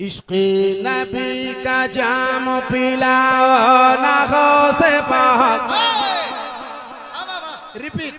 इश्क़ नबी का जाम पिलाओ नाखों से पाक। रिपीट।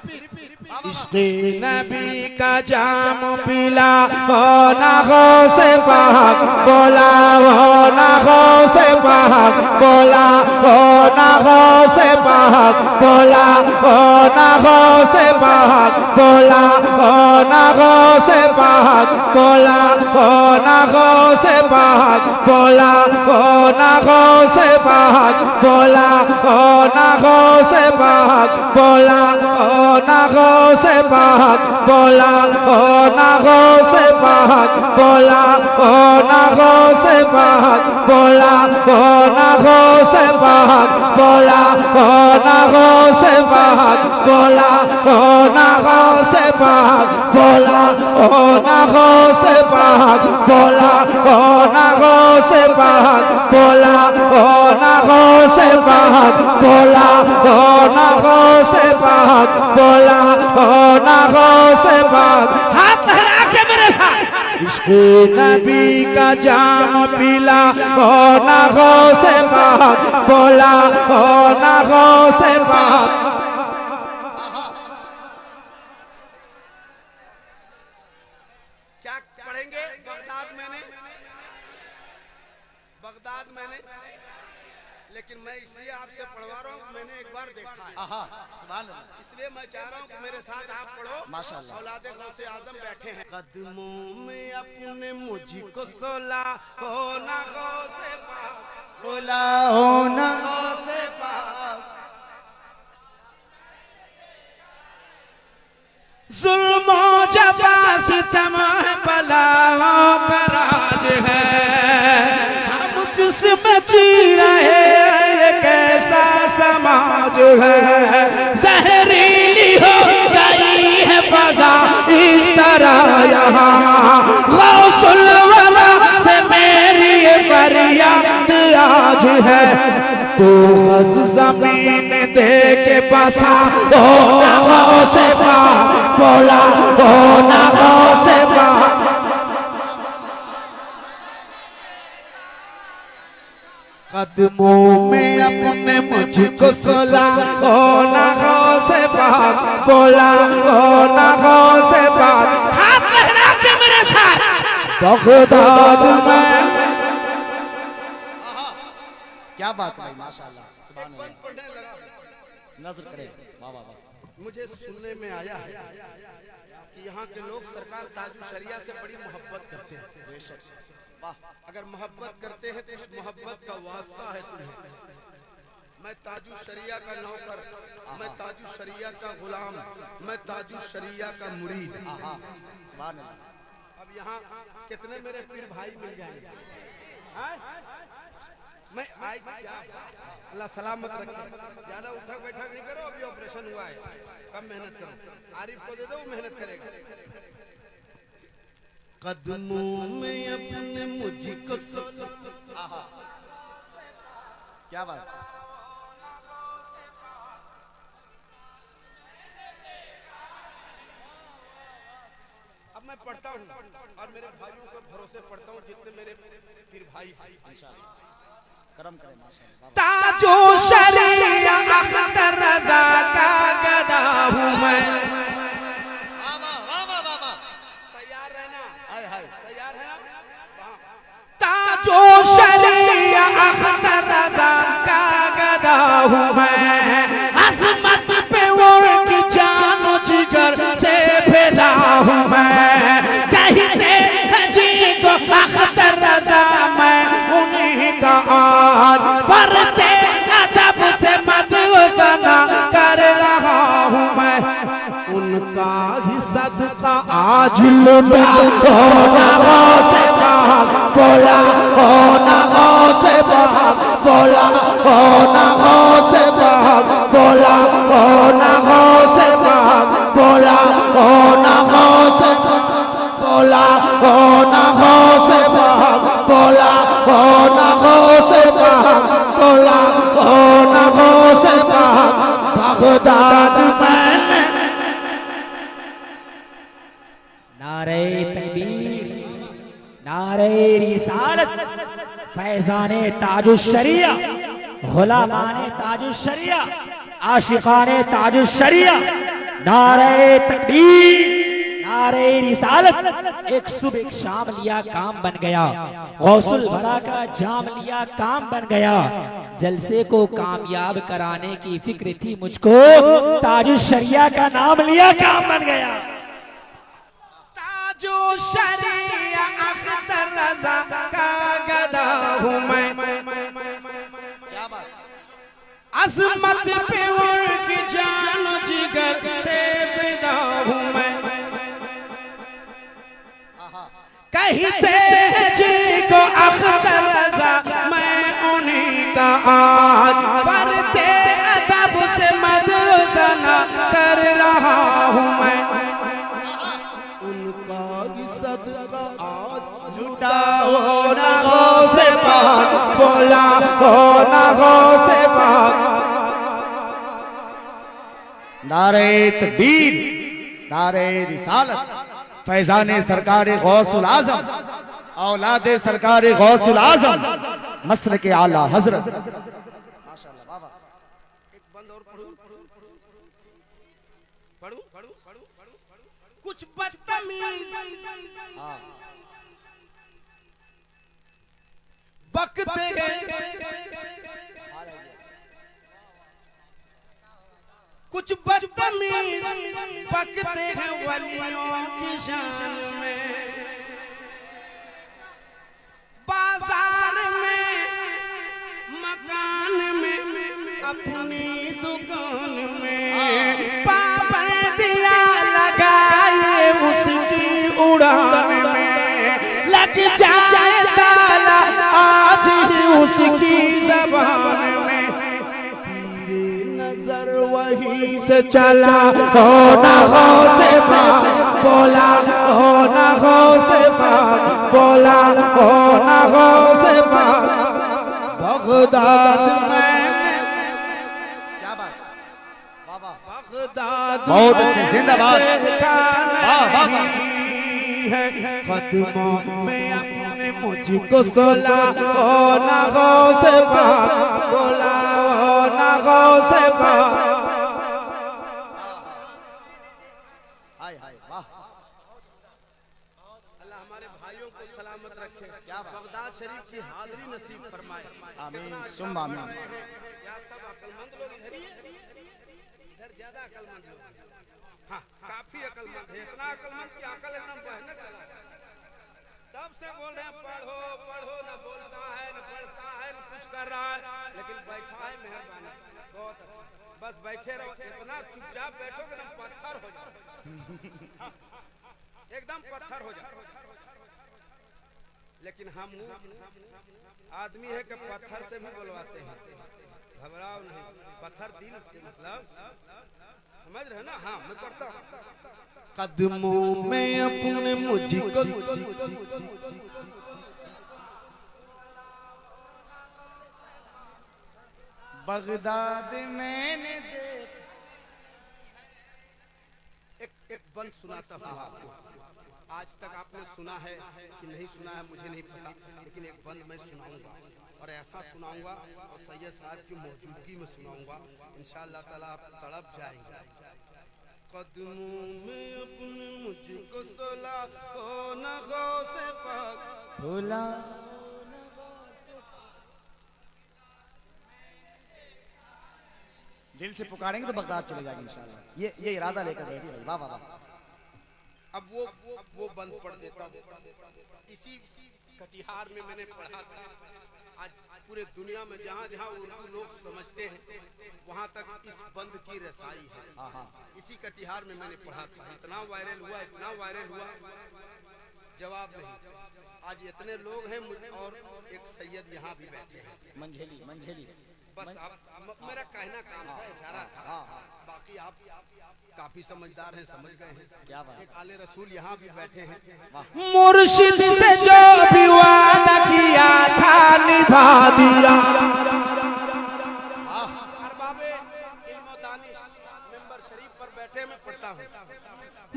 इश्क़ नबी का जाम पिलाओ नाखों से पाक। बोला वो नाखों से पाक। बोला वो नाखों से पाक। बोला वो नाखों से पाक। बोला वो नाखों से पाक। बोला वो नाखों से पाक। बोला वो नाखों से पाक। बोला वो नाखों से पाक। बोला वो नाखों से पाक। बोला वो नाखों से पाक। बोला वो नाखों से पाक। बोला वो नाखों से पाक। बोला वो नाखों से पाक। बोला वो नाखों से पाक। बोला वो नाखों से पाक। बोला वो नाखों से पाक। बोला वो नाखों से पाक। बोला वो नाखों से पाक। बोला वो नाखों से पाक। हाथ लहरा के मेरे साथ। इश्क़ नबी का जाम पिला वो नाखों से पाक। बोला वो नाखों से पाक। क्या पढ़ेंगे? बगदाद मैंने लेकिन मैं इसलिए आपसे पढ़वा रहा हूँ, मैंने एक बार देखा है। इसलिए मैं चाह रहा हूँ कि मेरे साथ आप पढ़ो। माशाअल्लाह। औलादे गौसे आज़म बैठे हैं। कदमों में अपने मुझको सोला हो ना गौसे पाक। बोला हो ना गौसे पाक। जुल्मो जफा सितम बलाओं का राज है। हम जिसमें जी रहे कैसा समाज है। जहरीली हो गई है फज़ा इस तरह यहाँ। गौसुल वरा से मेरी फरियाद आज है। तो गज़ ज़मीन दे के बसा ओ नाखों से पाक। बोला ओ नाखों से पाक। कदमों में अपने मुझको सोला ओ नाखों से पाक। बोला ओ नाखों से पाक। हाथ लहरा के मेरे साथ। बगदाद में क्या बात है माशाअल्लाह। नजर करें। वाह वाह वाह। मुझे सुनने में आया है कि यहाँ के लोग सरकार ताजु शरिया से बड़ी मोहब्बत करते हैं। बेशक वाह। अगर मोहब्बत करते हैं तो इस मोहब्बत का वास्ता है तुम्हें। मैं ताजु शरिया का नौकर, मैं ताजु शरिया का गुलाम, मैं ताजु शरिया का मुरीद। अब यहाँ कितने मेरे पीर भाई मिल जाएंगे? मैं आई क्या अल्लाह सलामत रखे। ज्यादा उठक बैठक नहीं करो, अभी ऑपरेशन हुआ है, कम मेहनत करो। आरिफ को दे दो, मेहनत करेगा। कदमों में अपने मुझको क्या बात। अब मैं पढ़ता हूँ और मेरे भाइयों को भरोसे पढ़ता हूँ जितने मेरे पीर भाई इंशाअल्लाह करम करें माशाअल्लाह। ताजो शरिया अख्तर रज़ा का गदा हूँ मैं। तैयार रहना। तैयार है ना? ताजो शरिया अख्तर रज़ा का गदा हूँ मैं। अज़मत पे उनकी जानो जिगर से फिदा हूँ मैं। कहते हैं जी को अख्तर रज़ा मैं उन्हीं का आज फरते अदब से मदना कर रहा हूँ मैं। उनका ही सदका आज लुटा हो नाखों से पाक। बोला हो नाखों से पाक। बोला हो नाखों से पाक। बोला हो नाखों से पाक। बोला हो नाखों से पाक। बोला हो नाखों से पाक। बोला हो नाखों से पाक। बोला हो नाखों से पाक। बगदाद में नारे तकबीर। फैजाने ताजुश्शरिया, गुलामाने ताजुश्शरिया, आशिकाने ताजुश्शरिया, नारे तकबीर, नारे रिसालत, एक सुबह एक शाम लिया काम बन गया, गौसुल भरा का जाम लिया काम बन गया, जलसे को कामयाब कराने की फिक्र थी मुझको, ताजुश्शरिया का नाम लिया काम बन गया। ताजुश्शरिया अख्तर रज़ा का गदा हूँ मैं, क्या बात अज़मत पे उनकी जान जिगर से फिदा हूँ मैं। कहते हैं जिनको अख्तर रज़ा मैं उन्हीं का आज पढ़ते अदब से मददना कर रहा हूँ मैं। उनका ही सदका आज लुटा हो ना गौसे पाक, बोला हो ना गौसे पाक। नारे तकबीर, नारे रिसालत, फैजाने सरकारे गौसुल आजम, औलादे सरकारे गौसुल आजम, मसल के आला हजरत। माशाल्लाह बाबा। एक बंद और पढ़ूं कुछ बदतमीज बकते हैं, कुछ बदतमीज बकते हैं वलियों की शान में, बाजार में मकान में अपनी दुकान में, पाबंदियां लगाए उसकी उड़ान में, लग जाए ताला आज ही उसकी ज़बान में, तेरे नजर वहीं से चला हो ना गौसे पाक, बोला हो ना गौसे पाक, बोला हो ना गौसे पाक। बगदाद में क्या बात बाबा, बगदाद बहुत अच्छी, जिंदाबाद। वाह वाह वाह। है कदमों में अपने मुझको सोला हो ना गौसे पाक, बोला हो ना गौसे पाक। हाय हाय वाह। अल्लाह हमारे भाइयों को सलामत रखे, बगदाद शरीफ की हाज़िरी नसीब फरमाए। आमीन सुम्मा आमीन। क्या सब अक्लमंद लोग इधर ही हैं? इधर ज्यादा अक्लमंद लोग, हाँ काफी अक्लमंद है, इतना अक्लमंद कि अकल एकदम बहने चला। सबसे बोल रहे हैं पढ़ो पढ़ो, न बोलता है न पढ़ता है न कुछ कर रहा है, लेकिन बैठा है मेहरबानी, बहुत अच्छा, बस बैठे रहो, इतना चुपचाप बैठो कि एकदम पत्थर हो जाओ, एकदम पत्थर हो जाओ। लेकिन हम आदमी है कि पत्थर से भी बुलवाते हैं, घबराओ नहीं, पत्थर दिल से, मतलब समझ रहे ना। हाँ मैं पढ़ता हूँ। कदमों में अपने मुझको बगदाद मैंने देख। एक बंद सुनाता हूँ आपको। आज तक आपने सुना है कि नहीं सुना है मुझे नहीं पता, लेकिन एक बंद मैं सुनाऊंगा और ऐसा सुनाऊंगा और सैयद साहब की मौजूदगी में सुनाऊंगा, इंशाअल्लाह ताला आप तड़प जाएंगे। कदमों में अपने मुझको सोला हो ना गौसे पाक, भोला दिल से पुकारेंगे तो बगदाद चले जाएंगे इंशाअल्लाह। ये इरादा लेकर बैठी भाई। वाह वाह वाह। अब वो बंद पढ़ देता हूँ। इसी कटिहार में मैंने पढ़ा था। आज पूरे दुनिया में जहाँ जहाँ उर्दू लोग समझते हैं वहाँ तक इस बंद की रसाई है। इसी कटिहार में मैंने पढ़ा था। इतना वायरल हुआ, इतना वायरल हुआ, जवाब नहीं। आज इतने लोग हैं और एक सैयद यहाँ भी बैठे हैं, मंझेली। बस आप मेरा कहना काम था, इशारा था। बाकी आप काफी समझदार हैं, समझ गए हैं। क्या बात। एक आले रसूल यहाँ भी बैठे हैं। मुर्शिद से जो भी वादा किया था निभा दिया। अरबाबे इल्म व दानिश मेंबर शरीफ पर बैठे मैं पढ़ता हूँ।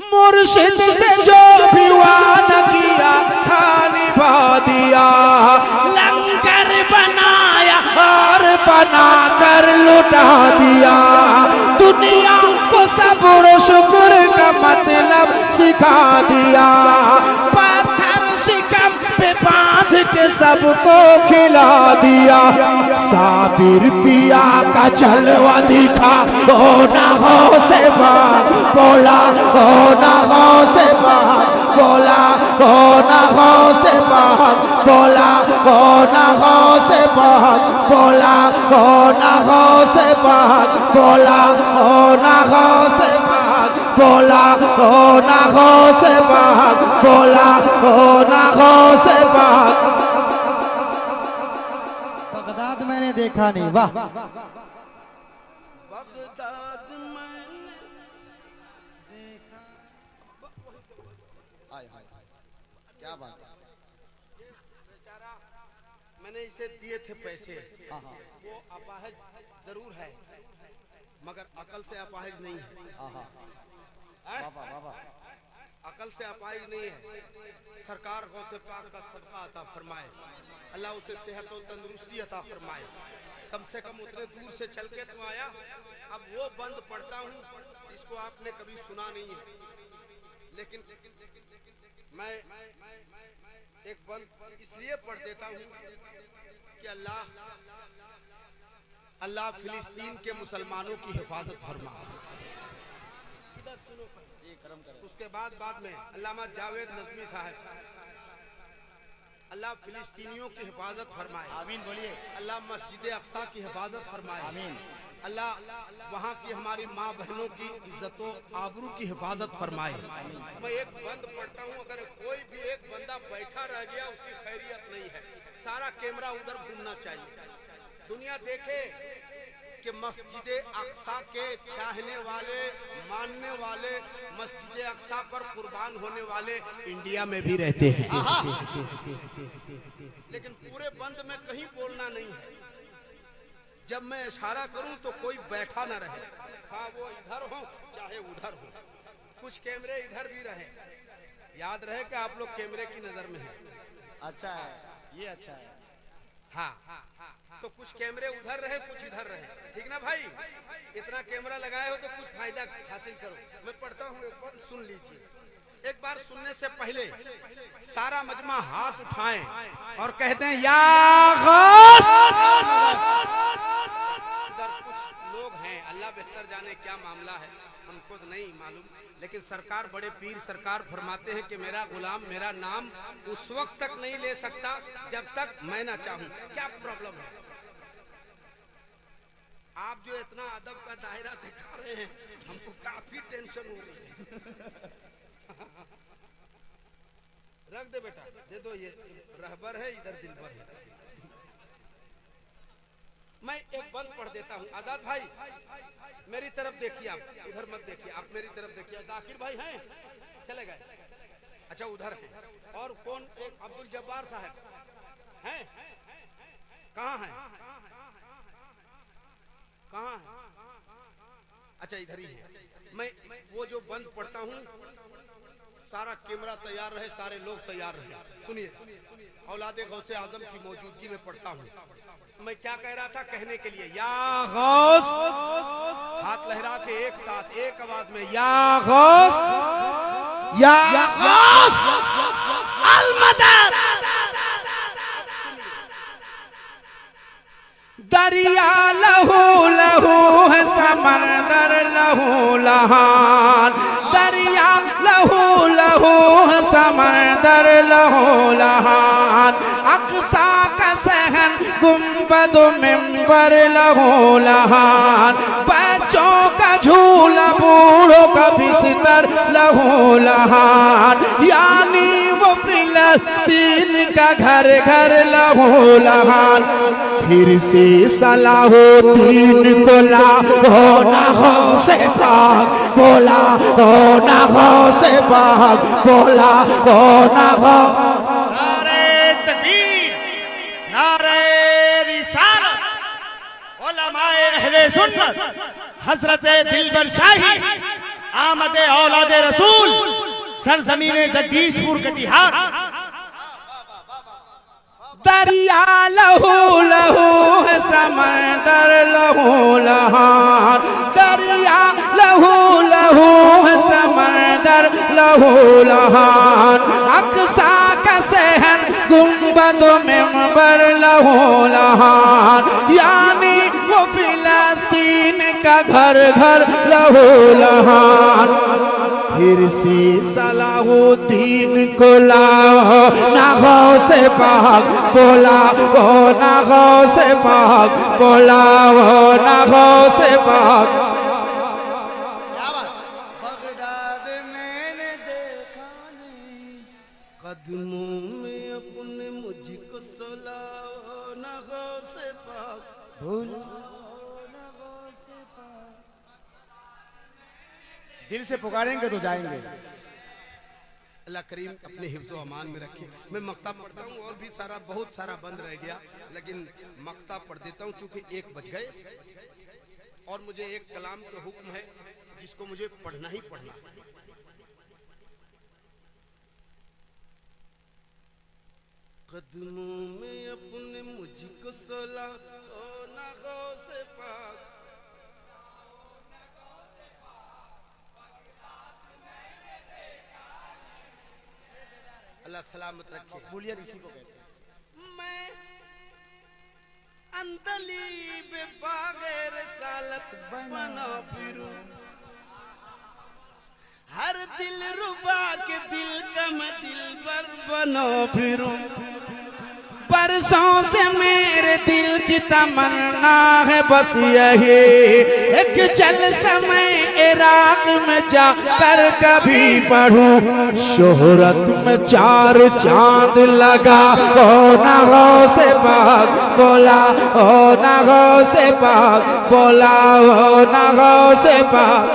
मुर्शिद से जो भी वादा किया था निभा दिया। बना कर लुटा दिया। दुनिया को सब्र शुक्र का मतलब सिखा दिया। पत्थर शिकम पे बांध के सबको खिला दिया। साबिर पिया का जलवा दिखा, हो ना हो से बात बोला, हो ना हो से बात बोला, हो ना हो से बात बोला, हो ना हो से बात बोला, हो ना हो से बात बोला, हो ना हो से बात बोला, हो ना हो से बात बोला, हो ना हो से बात। बगदाद मैंने देखा नहीं, वाह। बगदाद मैंने देखा, हाय हाय हाय, क्या बात है। बेचारा मैंने इसे दिए थे पैसे, वो अपाहिज जरूर है मगर अकल से अपाहिज नहीं है। अकल से अपाहिज नहीं है। सरकार गौसे पाक का सदका अता फरमाए, अल्लाह उसे सेहत और तंदुरुस्ती अता फरमाए। कम से कम उतने दूर से चल के तो आया। अब वो बंद पढ़ता हूँ जिसको आपने कभी सुना नहीं है, लेकिन मैं एक बंद इसलिए पढ़ देता हूँ कि अल्लाह फिलिस्तीन के मुसलमानों की हिफाजत फरमा। इधर सुनो, उसके बाद में अल्लामा जावेद नज़मी साहब, अल्लाह फिलिस्तीनियों की हिफाजत फरमाए, आमीन बोलिए। अल्लाह मस्जिद अक्सा की हिफाजत फरमाए, आमीन। अल्लाह वहाँ की हमारी माँ बहनों की इज्जत व आबरू की हिफाजत फरमाए। मैं एक बंद पढ़ता हूँ, अगर कोई भी एक बंदा बैठा रह गया उसकी खैरियत नहीं है। सारा कैमरा उधर घूमना चाहिए, दुनिया देखे कि मस्जिद अक्सा के चाहने वाले, मानने वाले, मस्जिद अक्सा पर कुर्बान होने वाले इंडिया में भी रहते हैं। लेकिन पूरे बंद में कहीं बोलना नहीं है। जब मैं इशारा करूं तो कोई बैठा ना रहे, हाँ वो इधर हो चाहे उधर हो। कुछ कैमरे इधर भी रहे, याद रहे कि आप लोग कैमरे की नजर में हैं। अच्छा है, ये अच्छा है। हाँ, तो कुछ कैमरे उधर रहे, कुछ इधर रहे, ठीक ना भाई? इतना कैमरा लगाए हो तो कुछ फायदा हासिल करो। मैं पढ़ता हूँ, एक बार सुन लीजिए। एक बार सुनने से पहले सारा मजमा हाथ उठाएं और कहते हैं या गौस। इधर कुछ लोग हैं, अल्लाह बेहतर जाने क्या मामला है, हमको तो नहीं मालूम, लेकिन सरकार, बड़े पीर सरकार फरमाते हैं कि मेरा गुलाम मेरा नाम उस वक्त तक नहीं ले सकता जब तक मैं ना चाहूं। क्या प्रॉब्लम है? आप जो इतना अदब का दायरा दिखा रहे हैं, हमको काफी टेंशन हो रही है। रख दे बेटा, दे दो, ये रहबर है, इधर दिलबर है। मैं एक बंद पढ़ देता हूँ। आजाद भाई मेरी तरफ देखिए, आप उधर मत देखिए, आप मेरी तरफ देखिए। जाकिर भाई हैं, चले गए, अच्छा उधर है। और कौन? एक अब्दुल जब्बार साहब हैं, कहाँ हैं? कहाँ है? अच्छा इधर ही है। मैं वो जो बंद पढ़ता हूँ, सारा कैमरा तैयार रहे, सारे लोग तैयार रहे। सुनिए, औलादे गौसे आजम की मौजूदगी में पढ़ता हूँ। मैं क्या कह रहा था कहने के लिए, या गौस, हाथ लहरा के एक साथ एक आवाज में, या गौस, या गौस अल मदद। दरिया लहू लहू है, समंदर लहू लहान। दरिया लहू लहू है, समंदर लहू लहान। अक्सा का सहन गुंबद मिंबर लहू लहान। बच्चों का झूला, बूढ़ों का बिस्तर लहू लहान। यानी वो फिलिस्तीन का घर घर लहू लहान। फिर से सलाहुद्दीन को ला, हो ना हो से पाक बोला, हो ना हो से पाक बोला, हो ना हो। नारे तकबीर, नारे रिसालत, उलमाए अहले सुन्नत, हजरते दिलबर शाही, आमदे औलादे रसूल, सरजमीने जगदीशपुर कटिहार। दरिया लहू लहू है, समंदर लहू लहान, दरिया लहू लहू है समंदर लहू लहान, अक्सा का सहन गुंबद मिंबर लहू लहान, यानी वो फिलिस्तीन का घर घर लहू लहान। फिर से सलाहुद्दीन को लाओ ना गौसे पाक, बुलाओ ना गौसे पाक, बुलाओ ना गौसे पाक। बगदाद मैंने देखा नहीं, कदमों में अपने मुझको सुलाओ ना गौसे पाक, दिल से पुकारेंगे तो जाएंगे। अल्लाह करीम अपने हिफ्ज़ो अमान में रखे। मैं मक्ता पढ़ता हूँ और भी सारा बहुत सारा बंद रह गया, लेकिन मक्ता पढ़ देता हूँ चूंकि 1 बज गए और मुझे एक कलाम का हुक्म है जिसको मुझे पढ़ना ही पढ़ना है। कदमों में अपने मुझको सुला ओ ना गौसे पाक, अल्लाह सलामत रखे। मकबूलियत इसी को कहते हैं। मैं अंदलीब बागैर सालत बना फिरूं, हर दिल रुबा के दिल का मैं दिल पर बना फिरूं, बरसों से मेरे दिल की तमन्ना है बस यही, एक चल समय इराक में जाकर कभी पढ़ूं, शोहरत में 4 चांद लगा ओ ना गौसे पाक, बोला ओ ना गौसे पाक, बोला ओ ना गौसे पाक।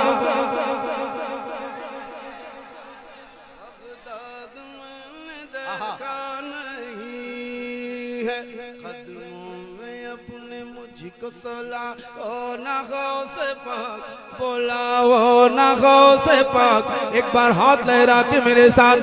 बगदाद मैंने देखा नहीं है, कदमों में अपने मुझको सुला ओ ना गौसे पाक, बोला ओ ना गौसे पाक। एक बार हाथ लहरा के मेरे साथ